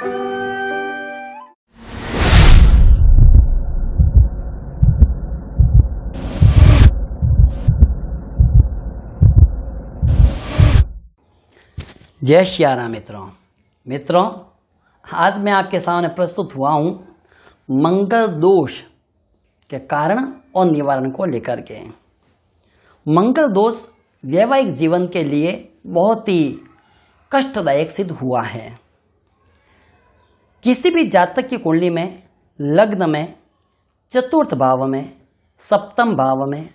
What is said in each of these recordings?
जय श्री राम मित्रों, आज मैं आपके सामने प्रस्तुत हुआ हूँ मंगल दोष के कारण और निवारण को लेकर के। मंगल दोष वैवाहिक जीवन के लिए बहुत ही कष्टदायक सिद्ध हुआ है। किसी भी जातक की कुंडली में लग्न में, चतुर्थ भाव में, सप्तम भाव में,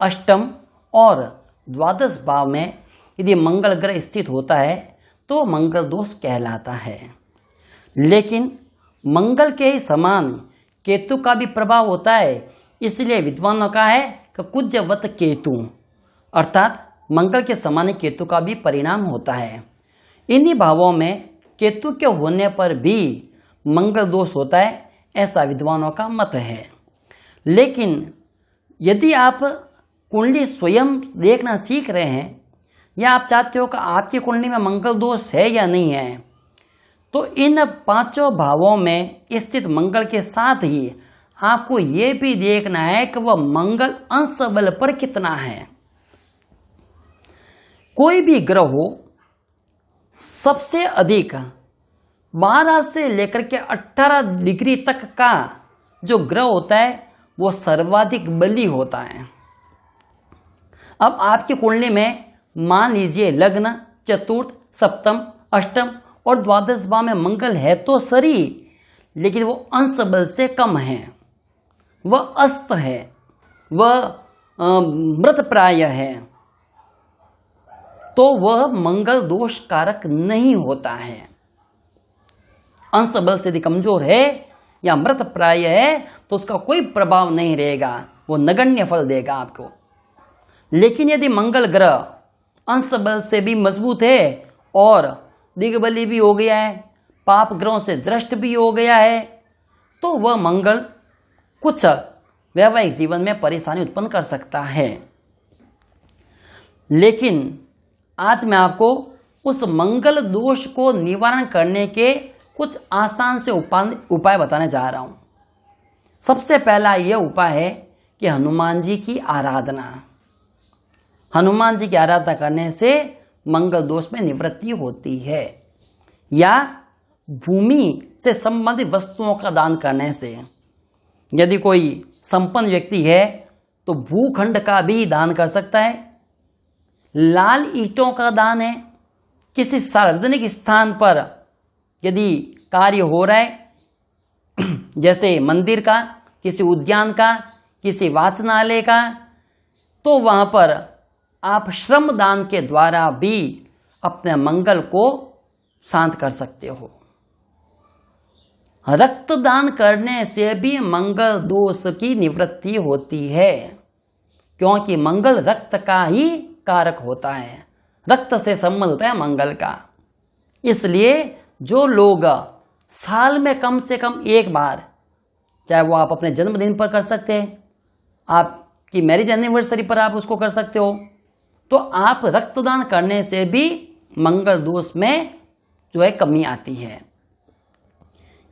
अष्टम और द्वादश भाव में यदि मंगल ग्रह स्थित होता है तो मंगल दोष कहलाता है। लेकिन मंगल के ही समान केतु का भी प्रभाव होता है, इसलिए विद्वानों का है कि कुजवत केतु, अर्थात मंगल के समान केतु का भी परिणाम होता है। इन्हीं भावों में केतु के होने पर भी मंगल दोष होता है, ऐसा विद्वानों का मत है। लेकिन यदि आप कुंडली स्वयं देखना सीख रहे हैं या आप चाहते हो कि आपकी कुंडली में मंगल दोष है या नहीं है, तो इन पांचों भावों में स्थित मंगल के साथ ही आपको ये भी देखना है कि वह मंगल अंश बल पर कितना है। कोई भी ग्रह हो, सबसे अधिक 12 से लेकर के 18 डिग्री तक का जो ग्रह होता है वो सर्वाधिक बली होता है। अब आपकी कुंडली में मान लीजिए लग्न, चतुर्थ, सप्तम, अष्टम और द्वादश भाव में मंगल है तो सही, लेकिन वो अंश बल से कम है, वह अस्त है, वह मृत प्राय है, तो वह मंगल दोष कारक नहीं होता है। अंश बल से यदि कमजोर है या मृत प्राय है तो उसका कोई प्रभाव नहीं रहेगा, वो नगण्य फल देगा आपको। लेकिन यदि मंगल ग्रह अंश बल से भी मजबूत है और दिग्बली भी हो गया है, पाप ग्रहों से दृष्ट भी हो गया है, तो वह मंगल कुछ वैवाहिक जीवन में परेशानी उत्पन्न कर सकता है। लेकिन आज मैं आपको उस मंगल दोष को निवारण करने के कुछ आसान से उपाय बताने जा रहा हूँ। सबसे पहला यह उपाय है कि हनुमान जी की आराधना। हनुमान जी की आराधना करने से मंगल दोष में निवृत्ति होती है, या भूमि से संबंधित वस्तुओं का दान करने से। यदि कोई संपन्न व्यक्ति है तो भूखंड का भी दान कर सकता है। लाल ईंटों का दान है। किसी सार्वजनिक स्थान पर यदि कार्य हो रहा है, जैसे मंदिर का, किसी उद्यान का, किसी वाचनालय का, तो वहां पर आप श्रम दान के द्वारा भी अपने मंगल को शांत कर सकते हो। रक्तदान करने से भी मंगल दोष की निवृत्ति होती है, क्योंकि मंगल रक्त का ही कारक होता है, रक्त से संबंध होता है मंगल का। इसलिए जो लोग साल में कम से कम एक बार, चाहे वो आप अपने जन्मदिन पर कर सकते हैं, आपकी मैरिज एनिवर्सरी पर आप उसको कर सकते हो, तो आप रक्तदान करने से भी मंगल दोष में जो है कमी आती है।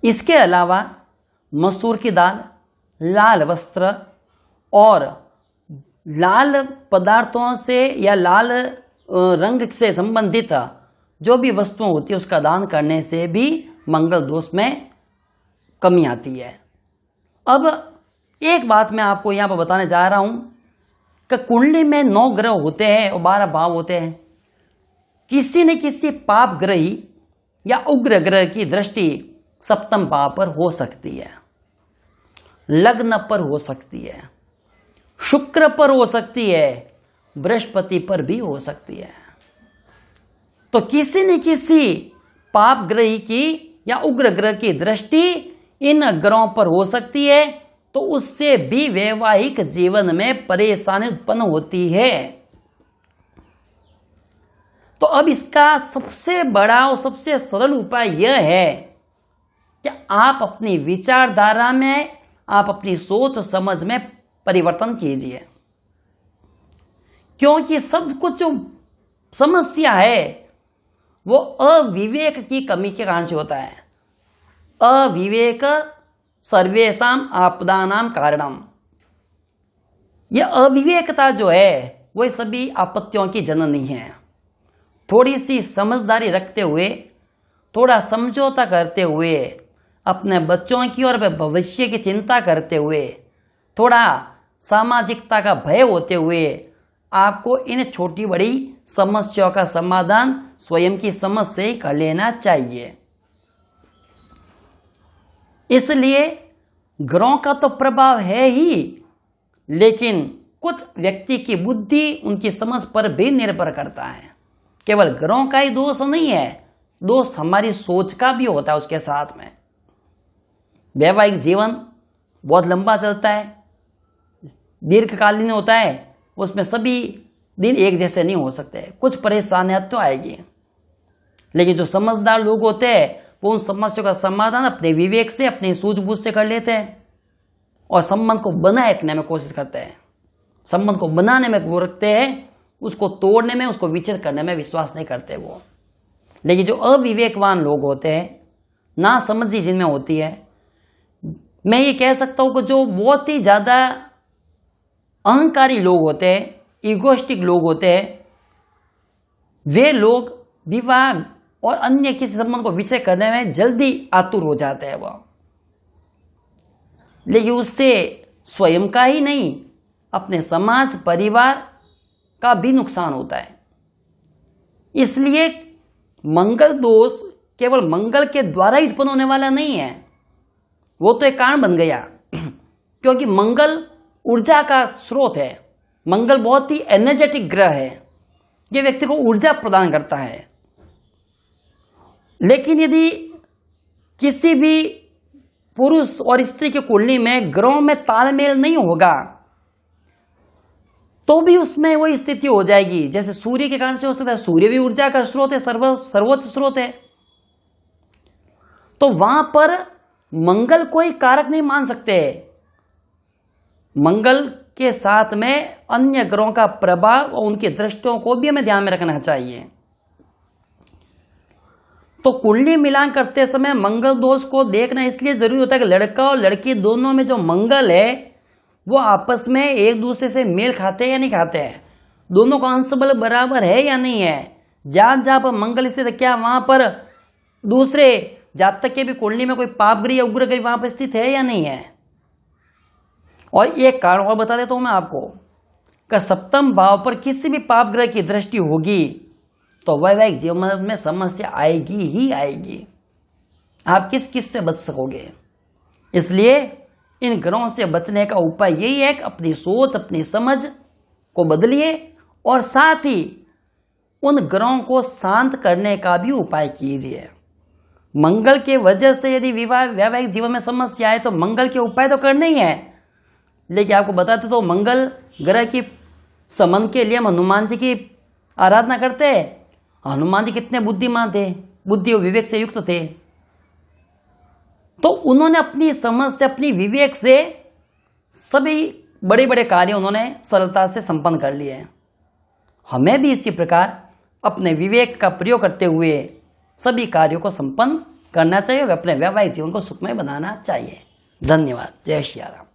इसके अलावा मसूर की दाल, लाल वस्त्र और लाल पदार्थों से या लाल रंग से संबंधित जो भी वस्तुएं होती है उसका दान करने से भी मंगल दोष में कमी आती है। अब एक बात मैं आपको यहाँ पर बताने जा रहा हूँ कि कुंडली में 9 ग्रह होते हैं और 12 भाव होते हैं। किसी न किसी पाप ग्रही या उग्र ग्रह की दृष्टि सप्तम भाव पर हो सकती है, लग्न पर हो सकती है, शुक्र पर हो सकती है, बृहस्पति पर भी हो सकती है। तो किसी न किसी पाप ग्रही की या उग्र ग्रह की दृष्टि इन ग्रहों पर हो सकती है, तो उससे भी वैवाहिक जीवन में परेशानी उत्पन्न होती है। तो अब इसका सबसे बड़ा और सबसे सरल उपाय यह है कि आप अपनी विचारधारा में, आप अपनी सोच समझ में परिवर्तन कीजिए, क्योंकि सब कुछ जो समस्या है वो अविवेक की कमी के कारण से होता है। अविवेक सर्वेषाम आपदानाम कारणम। यह अविवेकता जो है वह सभी आपत्तियों की जननी है। थोड़ी सी समझदारी रखते हुए, थोड़ा समझौता करते हुए, अपने बच्चों की और भविष्य की चिंता करते हुए, थोड़ा सामाजिकता का भय होते हुए आपको इन छोटी बड़ी समस्याओं का समाधान स्वयं की समझ से ही कर लेना चाहिए। इसलिए ग्रहों का तो प्रभाव है ही, लेकिन कुछ व्यक्ति की बुद्धि उनकी समझ पर भी निर्भर करता है। केवल ग्रहों का ही दोष नहीं है, दोष हमारी सोच का भी होता है उसके साथ में। वैवाहिक जीवन बहुत लंबा चलता है, दीर्घकालीन होता है, उसमें सभी दिन एक जैसे नहीं हो सकते, कुछ परेशानियां तो आएगी। लेकिन जो समझदार लोग होते हैं वो उन समस्याओं का समाधान अपने विवेक से, अपनी सूझबूझ से कर लेते हैं और संबंध को बनाए रखने में कोशिश करते हैं। संबंध को बनाने में वो रखते हैं, उसको तोड़ने में, उसको विचलित करने में विश्वास नहीं करते वो। लेकिन जो अविवेकवान लोग होते हैं, ना समझी जिनमें होती है, मैं ये कह सकता हूं कि जो बहुत ही ज्यादा अहंकारी लोग होते हैं, इगोइस्टिक लोग होते हैं, वे लोग विवाह और अन्य किसी संबंध को विचय करने में जल्दी आतुर हो जाते हैं वह। लेकिन उससे स्वयं का ही नहीं, अपने समाज परिवार का भी नुकसान होता है। इसलिए मंगल दोष केवल मंगल के द्वारा ही उत्पन्न होने वाला नहीं है, वो तो एक कारण बन गया क्योंकि मंगल ऊर्जा का स्रोत है। मंगल बहुत ही एनर्जेटिक ग्रह है, यह व्यक्ति को ऊर्जा प्रदान करता है। लेकिन यदि किसी भी पुरुष और स्त्री की कुंडली में ग्रहों में तालमेल नहीं होगा तो भी उसमें वही स्थिति हो जाएगी जैसे सूर्य के कारण से हो सकता है। सूर्य भी ऊर्जा का स्रोत है, सर्वोच्च स्रोत है। तो वहां पर मंगल कोई कारक नहीं मान सकते। मंगल के साथ में अन्य ग्रहों का प्रभाव और उनकी दृष्टियों को भी हमें ध्यान में रखना चाहिए। तो कुंडली मिलान करते समय मंगल दोष को देखना इसलिए जरूरी होता है कि लड़का और लड़की दोनों में जो मंगल है वो आपस में एक दूसरे से मेल खाते हैं या नहीं खाते हैं, दोनों का अंश बल बराबर है या नहीं है। जहां जहां पर मंगल स्थित है, क्या वहां पर दूसरे जातक के भी कुंडली में कोई पाप ग्रह या उग्र ग्रह वहां पर स्थित है या नहीं है। और एक कारण और बता देता हूं मैं आपको कि सप्तम भाव पर किसी भी पाप ग्रह की दृष्टि होगी तो वैवाहिक जीवन में समस्या आएगी ही आएगी। आप किस किस से बच सकोगे। इसलिए इन ग्रहों से बचने का उपाय यही है कि अपनी सोच, अपनी समझ को बदलिए और साथ ही उन ग्रहों को शांत करने का भी उपाय कीजिए। मंगल के वजह से यदि वैवाहिक जीवन में समस्या आए तो मंगल के उपाय तो करने ही है। लेकिन आपको बताते तो मंगल ग्रह की समन के लिए हम हनुमान जी की आराधना करते हैं। हनुमान जी कितने बुद्धिमान थे, बुद्धि और विवेक से युक्त थे। तो उन्होंने अपनी समझ से, अपनी विवेक से सभी बड़े बड़े कार्य उन्होंने सरलता से संपन्न कर लिए। हमें भी इसी प्रकार अपने विवेक का प्रयोग करते हुए सभी कार्यों को संपन्न करना चाहिए और अपने वैवाहिक जीवन को सुखमय बनाना चाहिए। धन्यवाद। जय श्री राम।